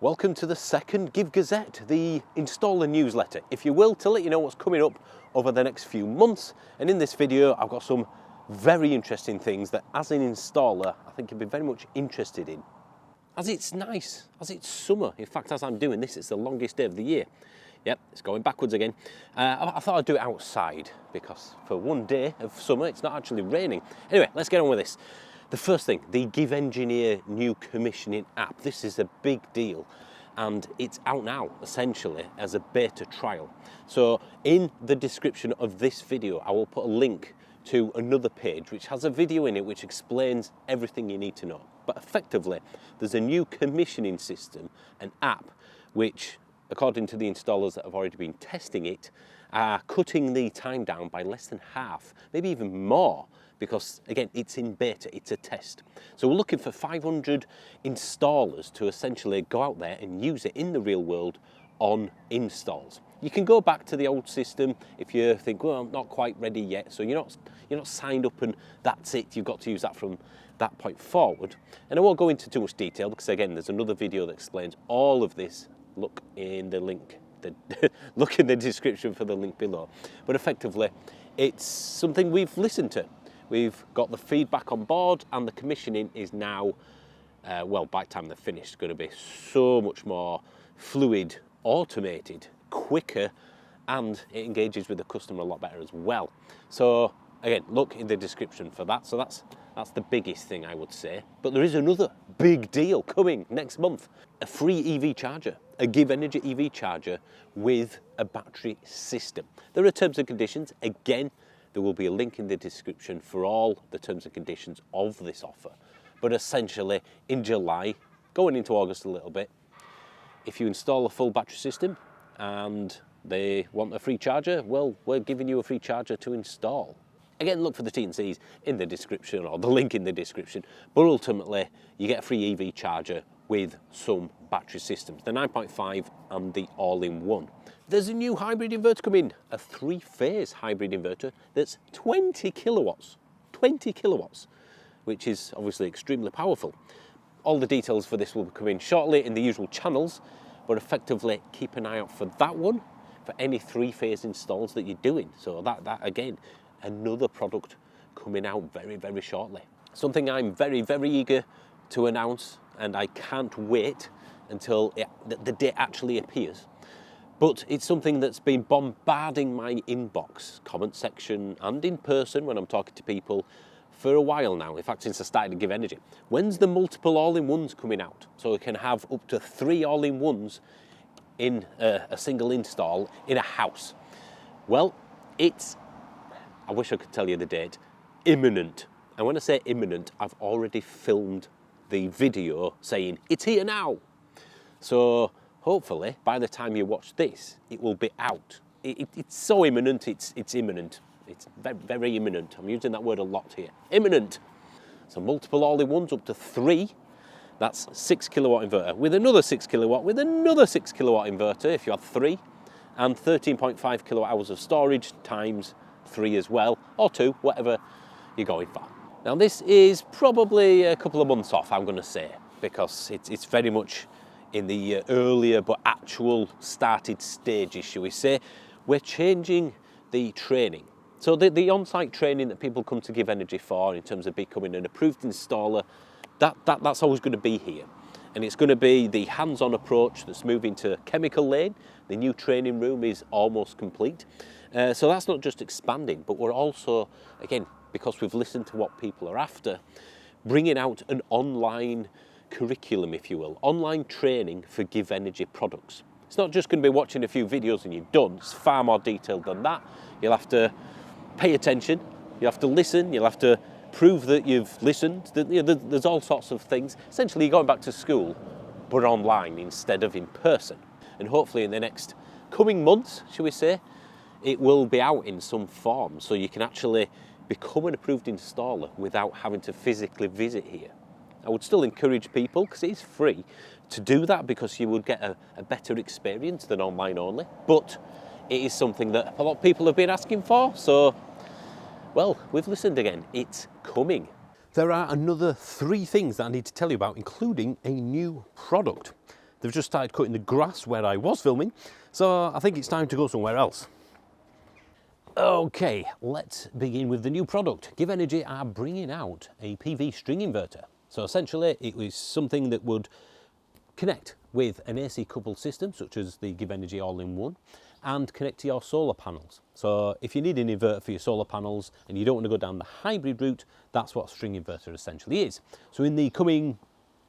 Welcome to the second Give Gazette, the installer newsletter, if you will, to let you know what's coming up over the next few months. And in this video, I've got some very interesting things that as an installer, I think you'll be very much interested in. As it's nice, as it's summer. In fact, as I'm doing this, it's the longest day of the year. Yep, it's going backwards again. I thought I'd do it outside because for one day of summer, it's not actually raining. Anyway, let's get on with this. The first thing, the GivEnergy new commissioning app. This is a big deal and it's out now essentially as a beta trial. So in the description of this video, I will put a link to another page which has a video in it which explains everything you need to know. But effectively, there's a new commissioning system, an app, which according to the installers that have already been testing it, are cutting the time down by less than half, maybe even more, because again, it's in beta, it's a test. So we're looking for 500 installers to essentially go out there and use it in the real world on installs. You can go back to the old system if you think, well, I'm not quite ready yet, so you're not signed up and that's it, you've got to use that from that point forward. And I won't go into too much detail because again, there's another video that explains all of this. Look in the link, look in the description for the link below. But effectively, it's something we've listened to. We've got the feedback on board and the commissioning is now, well, by the time they're finished, going to be so much more fluid, automated, quicker, and it engages with the customer a lot better as well. So again, look in the description for that. So that's the biggest thing I would say. But there is another big deal coming next month. A free EV charger, a GivEnergy EV charger with a battery system. There are terms and conditions. Again, there will be a link in the description for all the terms and conditions of this offer. But essentially, in July, going into August a little bit, if you install a full battery system and they want a free charger, well, we're giving you a free charger to install. Again, look for the T&Cs in the description or the link in the description. But ultimately, you get a free EV charger with some battery systems, the 9.5 and the all-in-one. There's a new hybrid inverter coming, a 3-phase hybrid inverter that's 20 kilowatts, which is obviously extremely powerful. All the details for this will be coming shortly in the usual channels, but effectively keep an eye out for that one, for any 3-phase installs that you're doing. So that again, another product coming out very, very shortly. Something I'm very, very eager to announce, and I can't wait until the day actually appears. But it's something that's been bombarding my inbox, comment section, and in person when I'm talking to people for a while now. In fact, since I started to GivEnergy. When's the multiple all-in-ones coming out? So we can have up to 3 all-in-ones in a single install in a house. Well, it's, I wish I could tell you the date, imminent. And when I say imminent, I've already filmed the video saying it's here now. So hopefully by the time you watch this, it will be out. It's so imminent, it's imminent. It's very, very imminent. I'm using that word a lot here. Imminent. So multiple all-in-ones up to 3. That's 6 kilowatt inverter with another 6 kilowatt, with another 6 kilowatt inverter if you have 3, and 13.5 kilowatt hours of storage times 3 as well, or 2, whatever you're going for. Now this is probably a couple of months off, I'm going to say, because it's very much in the earlier but actual started stages, shall we say. We're changing the training. So the on-site training that people come to GivEnergy for in terms of becoming an approved installer, that's always going to be here. And it's going to be the hands-on approach that's moving to chemical lane. The new training room is almost complete. So that's not just expanding, but we're also, again, because we've listened to what people are after, bringing out an online curriculum, if you will, online training for GivEnergy products. It's not just going to be watching a few videos and you're done. It's far more detailed than that. You'll have to pay attention, you'll have to listen, you'll have to prove that you've listened. There's all sorts of things. Essentially, you're going back to school, but online instead of in person. And hopefully in the next coming months, shall we say, it will be out in some form so you can actually become an approved installer without having to physically visit here. I would still encourage people, because it is free, to do that because you would get a better experience than online only. But it is something that a lot of people have been asking for, so, well, we've listened again. It's coming. There are another 3 things that I need to tell you about, including a new product. They've just started cutting the grass where I was filming, so I think it's time to go somewhere else. Okay, let's begin with the new product. GivEnergy are bringing out a PV string inverter. So essentially it was something that would connect with an AC coupled system such as the GivEnergy all-in-one and connect to your solar panels. So if you need an inverter for your solar panels and you don't want to go down the hybrid route, that's what a string inverter essentially is. So in the coming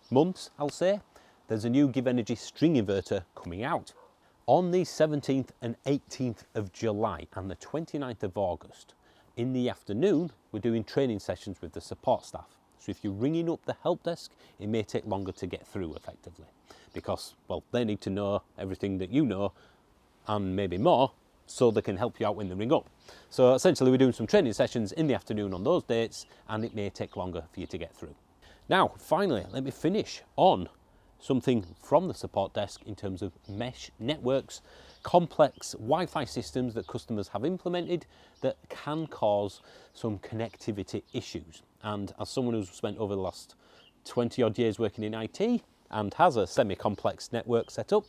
months, I'll say, there's a new GivEnergy string inverter coming out. On the 17th and 18th of July and the 29th of August, in the afternoon, we're doing training sessions with the support staff. So if you're ringing up the help desk, it may take longer to get through effectively because, well, they need to know everything that you know and maybe more so they can help you out when they ring up. So essentially we're doing some training sessions in the afternoon on those dates and it may take longer for you to get through. Now, finally, let me finish on something from the support desk in terms of mesh networks, complex Wi-Fi systems that customers have implemented that can cause some connectivity issues. And as someone who's spent over the last 20 odd years working in IT and has a semi-complex network set up,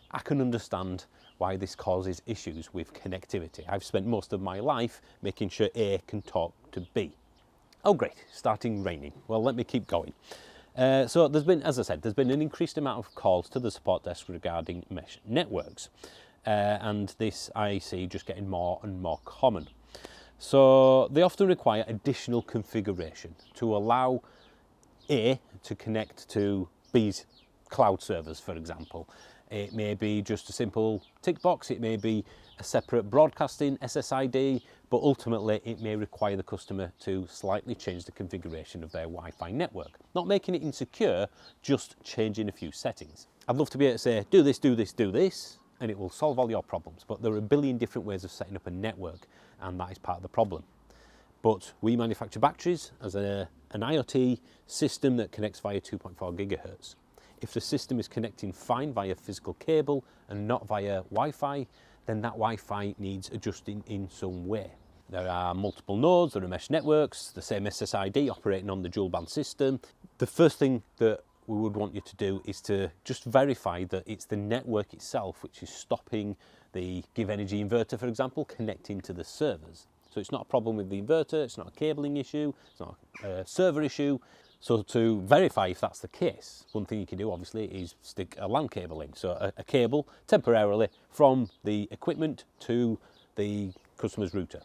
I can understand why this causes issues with connectivity. I've spent most of my life making sure A can talk to B. Oh great, starting raining. Well, let me keep going. So there's been, as I said, there's been an increased amount of calls to the support desk regarding mesh networks. And this I see just getting more and more common. So they often require additional configuration to allow A to connect to B's cloud servers, for example. It may be just a simple tick box, it may be a separate broadcasting SSID, but ultimately it may require the customer to slightly change the configuration of their Wi-Fi network. Not making it insecure, just changing a few settings. I'd love to be able to say, do this, do this, do this, and it will solve all your problems. But there are a billion different ways of setting up a network, and that is part of the problem. But we manufacture batteries as an IoT system that connects via 2.4 gigahertz. If the system is connecting fine via physical cable and not via Wi-Fi, then that Wi-Fi needs adjusting in some way. There are multiple nodes, there are mesh networks, the same SSID operating on the dual band system. The first thing that we would want you to do is to just verify that it's the network itself which is stopping the GivEnergy inverter, for example, connecting to the servers. So it's not a problem with the inverter, it's not a cabling issue, it's not a server issue. So to verify if that's the case, one thing you can do obviously is stick a LAN cable in. So a cable temporarily from the equipment to the customer's router.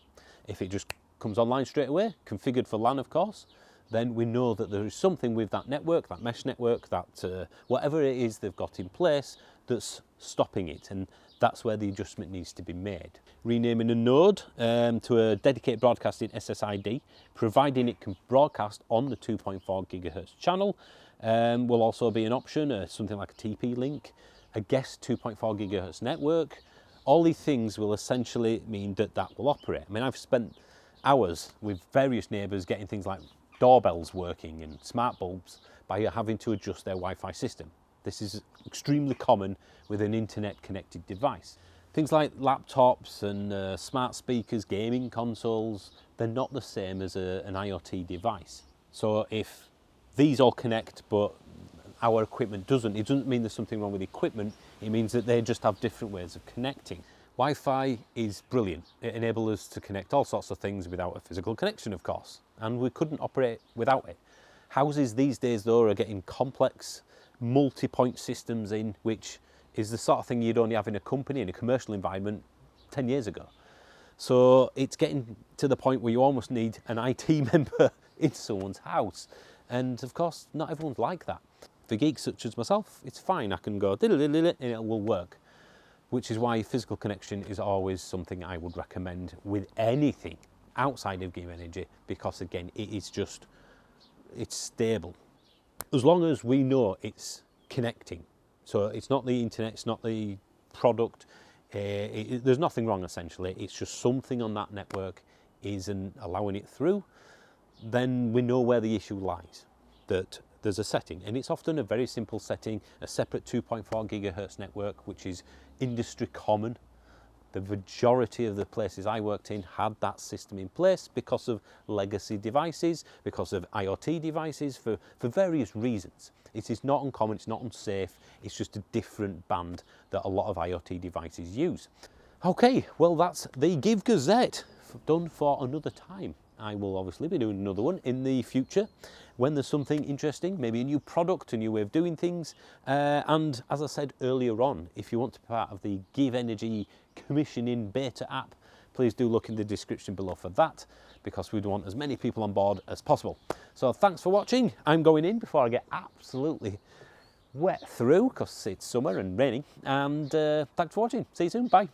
If it just comes online straight away, configured for LAN of course, then we know that there is something with that network, that mesh network, that whatever it is they've got in place that's stopping it, and that's where the adjustment needs to be made. Renaming a node to a dedicated broadcasting SSID, providing it can broadcast on the 2.4 gigahertz channel, will also be an option, something like a TP-Link, a guest 2.4 gigahertz network. All these things will essentially mean that that will operate. I mean, I've spent hours with various neighbours getting things like doorbells working and smart bulbs by having to adjust their Wi-Fi system. This is extremely common with an internet connected device. Things like laptops and smart speakers, gaming consoles, they're not the same as an IoT device. So if these all connect but our equipment doesn't, it doesn't mean there's something wrong with the equipment, it means that they just have different ways of connecting. Wi-Fi is brilliant. It enables us to connect all sorts of things without a physical connection, of course, and we couldn't operate without it. Houses these days, though, are getting complex multi-point systems in, which is the sort of thing you'd only have in a company, in a commercial environment 10 years ago. So it's getting to the point where you almost need an IT member in someone's house. And of course, not everyone's like that. For geeks such as myself, it's fine. I can go and it will work. Which is why physical connection is always something I would recommend with anything outside of GivEnergy, because again, it's stable. As long as we know it's connecting. So it's not the internet, it's not the product, there's nothing wrong essentially, it's just something on that network isn't allowing it through, then we know where the issue lies, that there's a setting, and it's often a very simple setting, a separate 2.4 gigahertz network, which is industry common The majority of the places I worked in had that system in place because of legacy devices, because of IoT devices, for various reasons. It is not uncommon, it's not unsafe, it's just a different band that a lot of IoT devices use. Okay, well that's the Give Gazette done for another time. I will obviously be doing another one in the future when there's something interesting, maybe a new product, a new way of doing things. And as I said earlier on, if you want to be part of the GivEnergy commissioning beta app, please do look in the description below for that, because we'd want as many people on board as possible. So thanks for watching. I'm going in before I get absolutely wet through because it's summer and raining. And thanks for watching. See you soon. Bye.